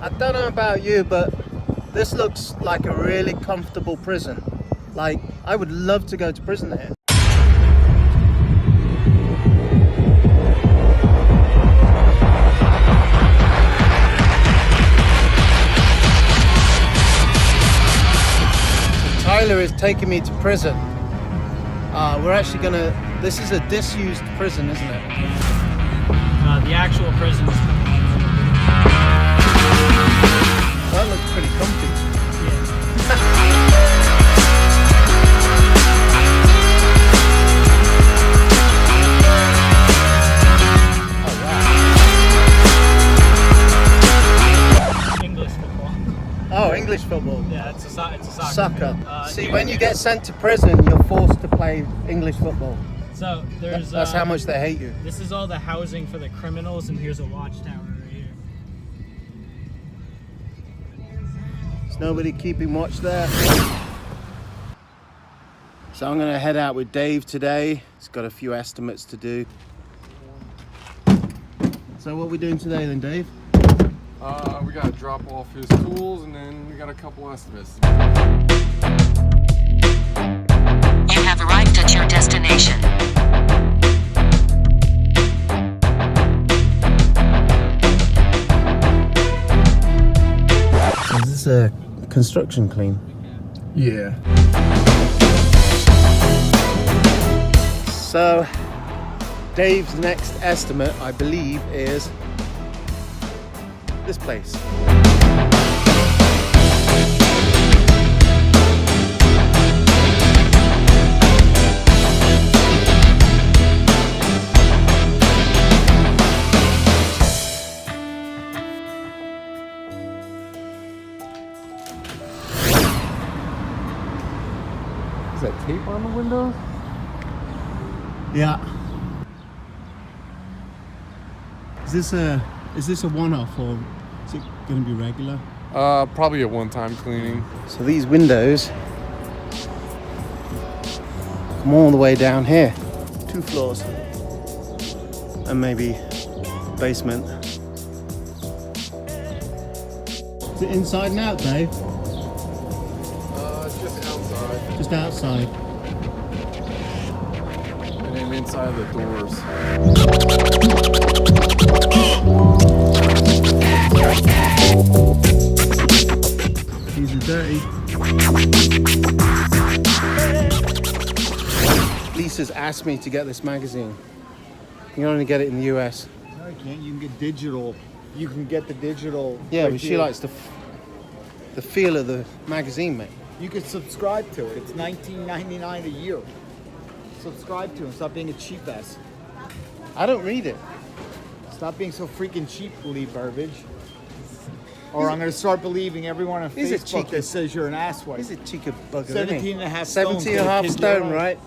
I don't know about you, but this looks like a really comfortable prison. Like, I would love to go to prison here. Tyler is taking me to prison. We're actually gonna, this is a disused prison, isn't it? The actual prison is That looks pretty comfy. English football. Oh, English football. Yeah, it's a soccer. Soccer. See, when you get sent to prison, you're forced to play English football. So there's That's how much they hate you. This is all the housing for the criminals, and here's a watchtower right here. There's nobody keeping watch there. So I'm gonna head out with Dave today. He's got a few estimates to do. So what are we doing today then, Dave? We gotta drop off his tools, and then we got a couple estimates. You have arrived at your destination. Is this a construction clean? Yeah. So Dave's next estimate, I believe, is this place. Is that tape on the windows? Yeah. Is this a one-off, or is it going to be regular? Probably a one-time cleaning. So these windows come all the way down here. 2 floors. And maybe basement. Is it inside and out, Dave? Just outside, Just outside. and then inside the doors. These are dirty. Lisa's asked me to get this magazine. You can only get it in the US. No, you can't. You can get digital. You can get the digital. Yeah, right but she here. likes the feel of the magazine, mate. You can subscribe to it. It's $19.99 a year. Subscribe to it. Stop being a cheap ass. I don't read it. Stop being so freaking cheap, Lee Burbage. Or I'm going to start believing everyone on He's a Facebook cheeky- that says you're an asswipe. He's a cheeky bugger, 17 isn't he? and a half stone. 17 and a half Kid, stone, you're right?